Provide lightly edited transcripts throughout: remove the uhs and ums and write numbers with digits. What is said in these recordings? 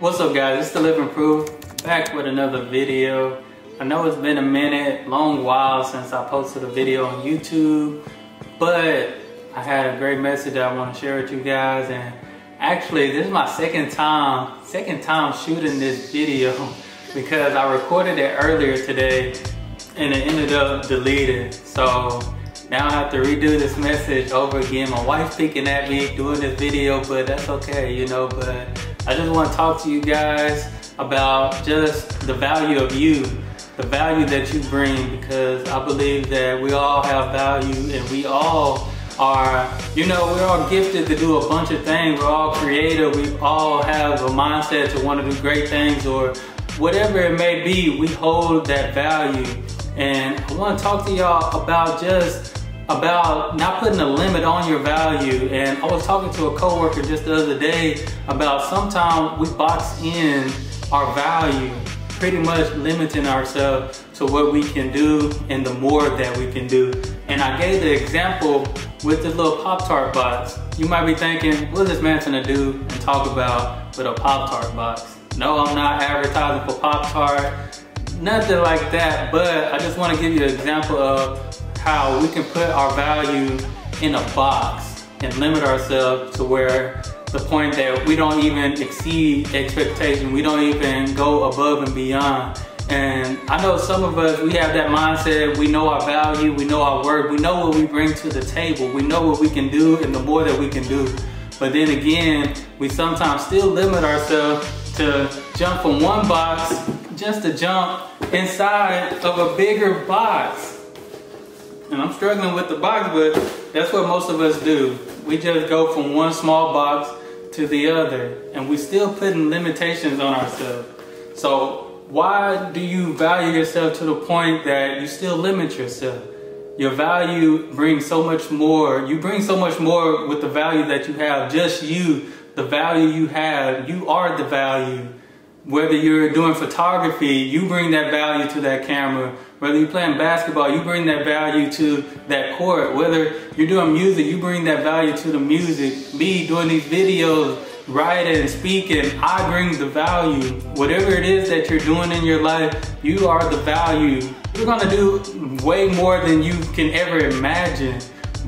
What's up guys, it's the Living Proof, back with another video. I know it's been a minute, long while since I posted a video on YouTube, but I had a great message that I want to share with you guys. And actually this is my second time shooting this video because I recorded it earlier today and it ended up deleted. So now I have to redo this message over again. My wife's picking at me doing this video, but that's okay, you know. But I just want to talk to you guys about just the value of you, the value that you bring, because I believe that we all have value and we all are, you know, we're all gifted to do a bunch of things. We're all creative. We all have a mindset to want to do great things, or whatever it may be, we hold that value. And I want to talk to y'all about not putting a limit on your value. And I was talking to a coworker just the other day about sometimes we box in our value, pretty much limiting ourselves to what we can do and the more that we can do. And I gave the example with this little Pop-Tart box. You might be thinking, what is this man gonna do and talk about with a Pop-Tart box? No, I'm not advertising for Pop-Tart, nothing like that, but I just want to give you an example of how we can put our value in a box and limit ourselves to where the point that we don't even exceed expectation, we don't even go above and beyond. And I know some of us, we have that mindset, we know our value, we know our worth, we know what we bring to the table, we know what we can do and the more that we can do. But then again, we sometimes still limit ourselves to jump from one box just to jump inside of a bigger box. And I'm struggling with the box, but that's what most of us do. We just go from one small box to the other, and we still putting limitations on ourselves. So why do you value yourself to the point that you still limit yourself? Your value brings so much more. You bring so much more with the value that you have. Just you, the value you have, you are the value. Whether you're doing photography, you bring that value to that camera. Whether you're playing basketball, you bring that value to that court. Whether you're doing music, you bring that value to the music. Me doing these videos, writing, speaking, I bring the value. Whatever it is that you're doing in your life, you are the value. You're gonna do way more than you can ever imagine.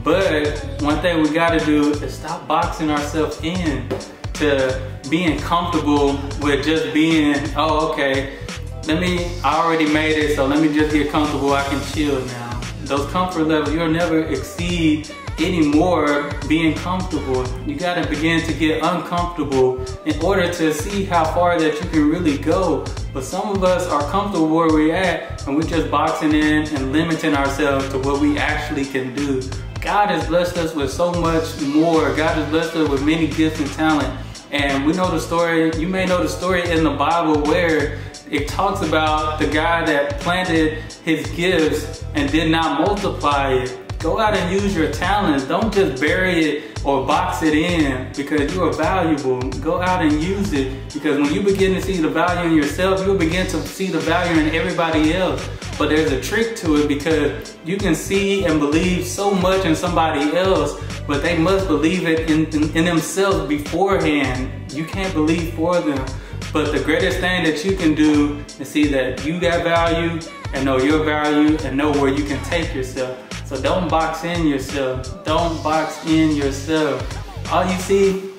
But one thing we gotta do is stop boxing ourselves in to being comfortable with just being, oh, okay, I already made it, so let me just get comfortable, I can chill now. Those comfort levels, you'll never exceed anymore being comfortable. You gotta begin to get uncomfortable in order to see how far that you can really go. But some of us are comfortable where we're at, and we're just boxing in and limiting ourselves to what we actually can do. God has blessed us with so much more. God has blessed us with many gifts and talent. And we know the story, you may know the story in the Bible where it talks about the guy that planted his gifts and did not multiply it. Go out and use your talents. Don't just bury it or box it in because you are valuable. Go out and use it, because when you begin to see the value in yourself, you'll begin to see the value in everybody else. But there's a trick to it, because you can see and believe so much in somebody else, but they must believe it in themselves beforehand. You can't believe for them. But the greatest thing that you can do is see that you got value and know your value and know where you can take yourself. So don't box in yourself. Don't box in yourself. All you see,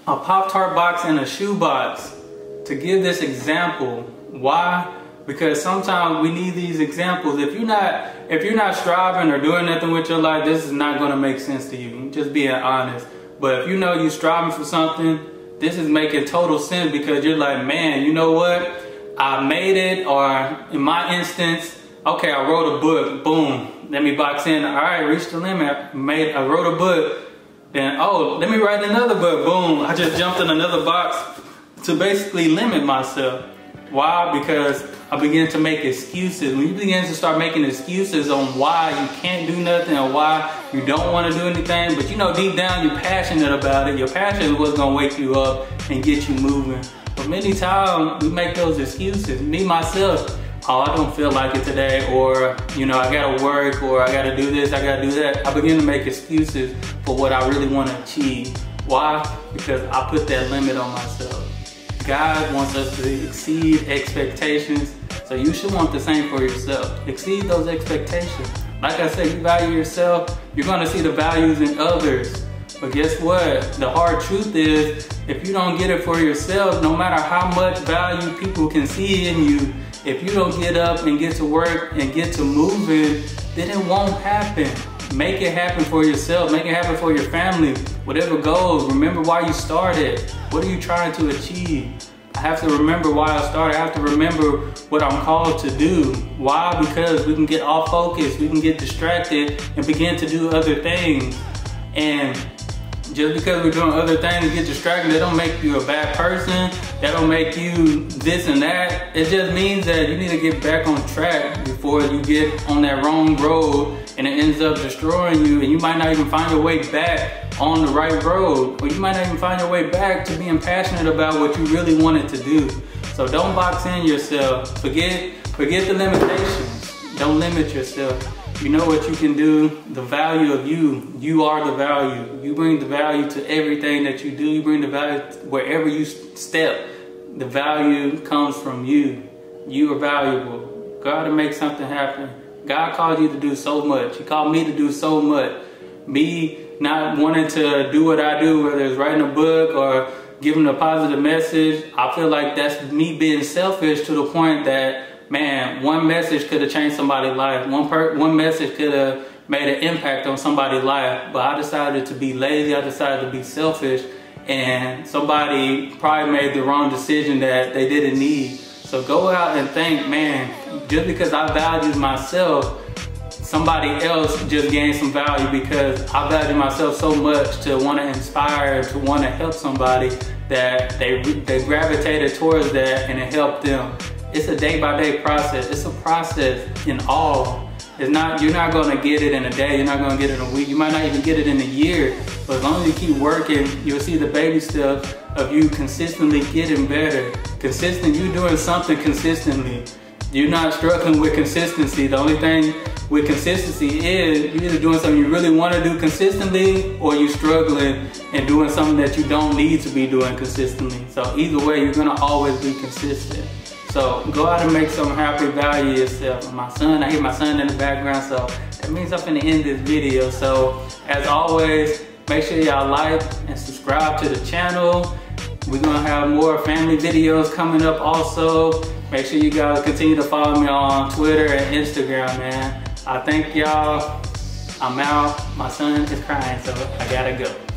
a Pop-Tart box and a shoe box. To give this example, why? Because sometimes we need these examples. If you're not striving or doing nothing with your life, this is not gonna make sense to you. Just being honest. But if you know you're striving for something, this is making total sense, because you're like, man, you know what? I made it, or in my instance, okay, I wrote a book, boom. Let me box in, all right, reached the limit. I wrote a book, then, oh, let me write another book, boom. I just jumped in another box to basically limit myself. Why? Because I began to make excuses. When you begin to start making excuses on why you can't do nothing or why you don't want to do anything, but you know deep down you're passionate about it. Your passion is what's going to wake you up and get you moving. But many times we make those excuses. Me, myself, oh, I don't feel like it today, or, you know, I gotta work, or I gotta do this, I gotta do that. I begin to make excuses for what I really want to achieve. Why? Because I put that limit on myself. God wants us to exceed expectations. So you should want the same for yourself. Exceed those expectations. Like I said, you value yourself, you're gonna see the values in others. But guess what? The hard truth is, if you don't get it for yourself, no matter how much value people can see in you, if you don't get up and get to work and get to moving, then it won't happen. Make it happen for yourself. Make it happen for your family. Whatever goes, remember why you started. What are you trying to achieve? I have to remember why I started. I have to remember what I'm called to do. Why? Because we can get off focus. We can get distracted and begin to do other things. And just because we're doing other things and get distracted, that don't make you a bad person. That don't make you this and that. It just means that you need to get back on track before you get on that wrong road and it ends up destroying you, and you might not even find your way back on the right road, or you might not even find your way back to being passionate about what you really wanted to do. So don't box in yourself. Forget the limitations. Don't limit yourself. You know what you can do. The value of you. You are the value. You bring the value to everything that you do. You bring the value wherever you step. The value comes from you. You are valuable. God to make something happen. God called you to do so much. He called me to do so much. Me not wanting to do what I do, whether it's writing a book or giving a positive message, I feel like that's me being selfish to the point that, man, one message could have changed somebody's life. One message could have made an impact on somebody's life. But I decided to be lazy. I decided to be selfish. And somebody probably made the wrong decision that they didn't need. So go out and think, man, just because I value myself, somebody else just gained some value because I value myself so much to want to inspire, to want to help somebody that they gravitated towards that and it helped them. It's a day-by-day process. It's a process in all. It's not, you're not going to get it in a day. You're not going to get it in a week. You might not even get it in a year. But as long as you keep working, you'll see the baby steps of you consistently getting better. You doing something consistently. You're not struggling with consistency. The only thing with consistency is you're either doing something you really want to do consistently, or you're struggling and doing something that you don't need to be doing consistently. So either way, you're going to always be consistent. So go out and make something happen, value yourself. My son, I hear my son in the background, so that means I'm finna end this video. So as always, make sure y'all like and subscribe to the channel. We're gonna have more family videos coming up also. Make sure you guys continue to follow me on Twitter and Instagram, man. I thank y'all. I'm out. My son is crying, so I gotta go.